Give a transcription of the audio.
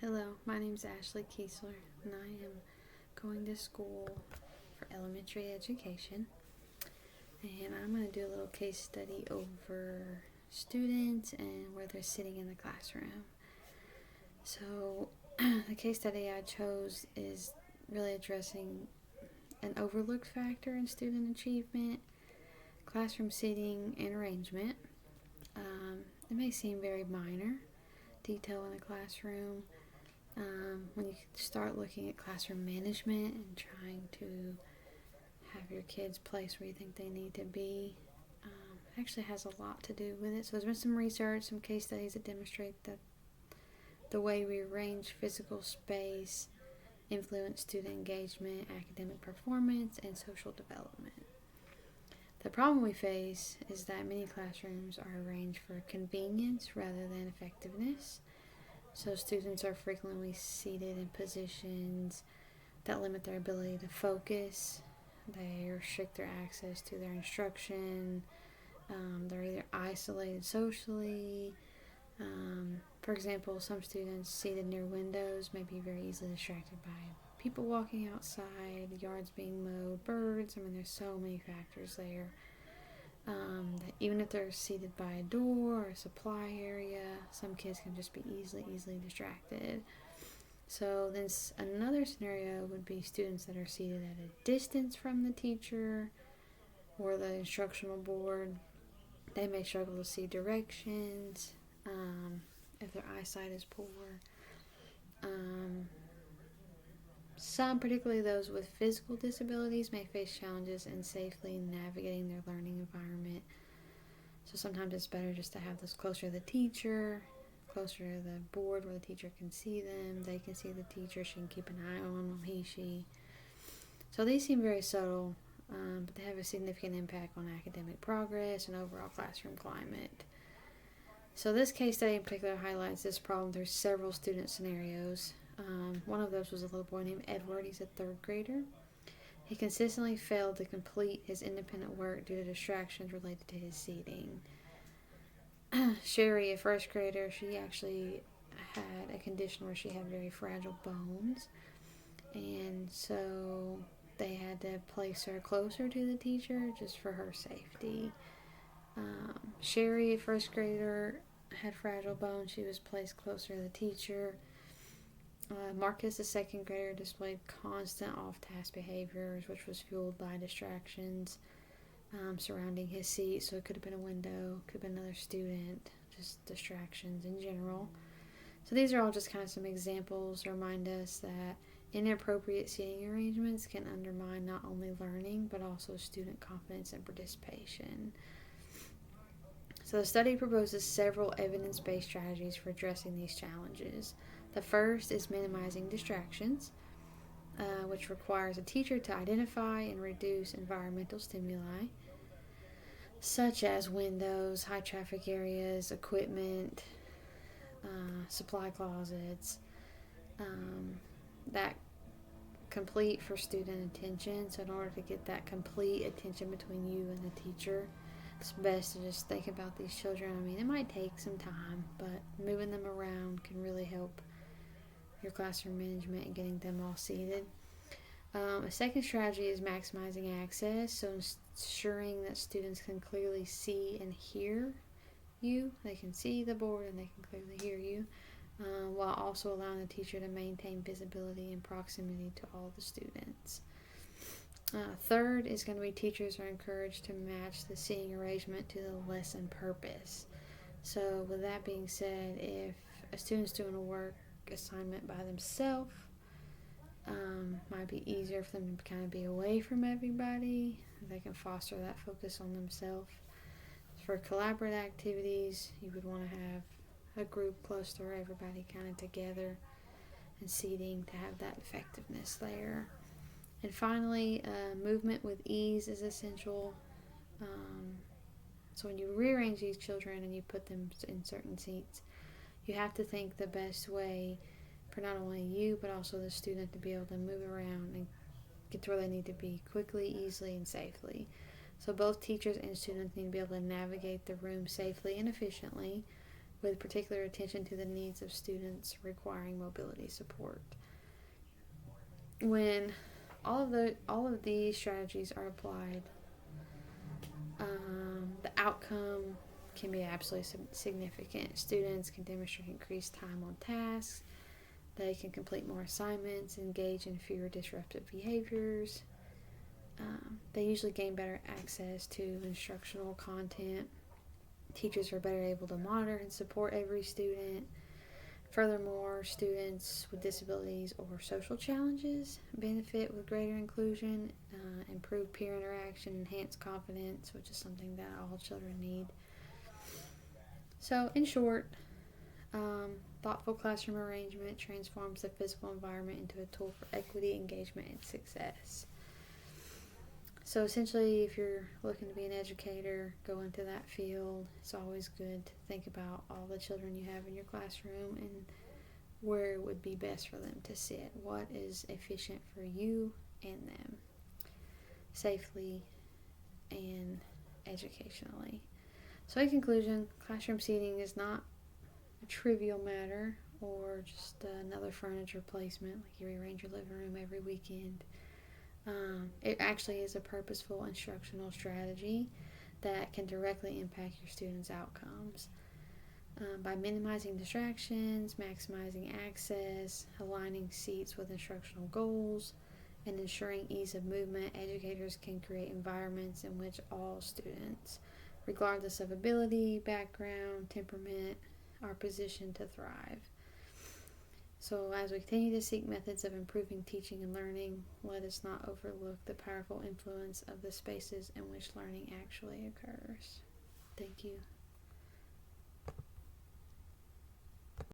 Hello, my name is Ashley Keasler, and I am going to school for elementary education. And I'm going to do a little case study over students and where they're sitting in the classroom. So, the case study I chose is really addressing an overlooked factor in student achievement, classroom seating and arrangement. It may seem very minor detail in a classroom. When you start looking at classroom management and trying to have your kids placed where you think they need to be, actually has a lot to do with it. So there's been some research, some case studies that demonstrate that the way we arrange physical space influence student engagement, academic performance, and social development. The problem we face is that many classrooms are arranged for convenience rather than effectiveness. So students are frequently seated in positions that limit their ability to focus. They restrict their access to their instruction. They're either isolated socially. For example, some students seated near windows may be very easily distracted by people walking outside, yards being mowed, birds. There's so many factors there. That even if they're seated by a door or a supply area, some kids can just be easily distracted. So then another scenario would be students that are seated at a distance from the teacher or the instructional board. They may struggle to see directions if their eyesight is poor. Some, particularly those with physical disabilities, may face challenges in safely navigating their learning environment. So sometimes it's better just to have this closer to the teacher, closer to the board where the teacher can see them. They can see the teacher. She can keep an eye on them, she. So these seem very subtle, but they have a significant impact on academic progress and overall classroom climate. So this case study in particular highlights this problem through several student scenarios. One of those was a little boy named Edward. He's a third grader. He consistently failed to complete his independent work due to distractions related to his seating. Sherry, a first grader, she actually had a condition where she had very fragile bones, and so they had to place her closer to the teacher just for her safety. Sherry, a first grader, had fragile bones. She was placed closer to the teacher. Marcus, a second grader, displayed constant off-task behaviors, which was fueled by distractions surrounding his seat. So it could have been a window, could have been another student, just distractions in general. So these are all just kind of some examples to remind us that inappropriate seating arrangements can undermine not only learning, but also student confidence and participation. So the study proposes several evidence-based strategies for addressing these challenges. The first is minimizing distractions, which requires a teacher to identify and reduce environmental stimuli, such as windows, high traffic areas, equipment, supply closets, that complete for student attention. So in order to get that complete attention between you and the teacher, it's best to just think about these children. It might take some time, but moving them around can really help your classroom management and getting them all seated. A second strategy is maximizing access, so ensuring that students can clearly see and hear you. They can see the board and they can clearly hear you, while also allowing the teacher to maintain visibility and proximity to all the students. Third is going to be teachers are encouraged to match the seating arrangement to the lesson purpose. So with that being said, if a student's doing a work assignment by themselves, might be easier for them to kind of be away from everybody. They can foster that focus on themselves. For collaborative activities, you would want to have a group close to everybody kind of together and seating to have that effectiveness there. And finally, movement with ease is essential. So when you rearrange these children and you put them in certain seats, you have to think the best way for not only you but also the student to be able to move around and get to where they need to be quickly, easily, and safely. So both teachers and students need to be able to navigate the room safely and efficiently with particular attention to the needs of students requiring mobility support. When all of these strategies are applied, the outcome can be absolutely significant. Students can demonstrate increased time on tasks. They can complete more assignments, engage in fewer disruptive behaviors. They usually gain better access to instructional content. Teachers are better able to monitor and support every student. Furthermore, students with disabilities or social challenges benefit with greater inclusion, improved peer interaction, enhanced confidence, which is something that all children need. So, in short, thoughtful classroom arrangement transforms the physical environment into a tool for equity, engagement, and success. So essentially, if you're looking to be an educator, go into that field. It's always good to think about all the children you have in your classroom and where it would be best for them to sit. What is efficient for you and them, safely and educationally. So in conclusion, classroom seating is not a trivial matter or just another furniture placement, like you rearrange your living room every weekend. It actually is a purposeful instructional strategy that can directly impact your students' outcomes. By minimizing distractions, maximizing access, aligning seats with instructional goals, and ensuring ease of movement, educators can create environments in which all students, regardless of ability, background, temperament, are positioned to thrive. So as we continue to seek methods of improving teaching and learning, let us not overlook the powerful influence of the spaces in which learning actually occurs. Thank you.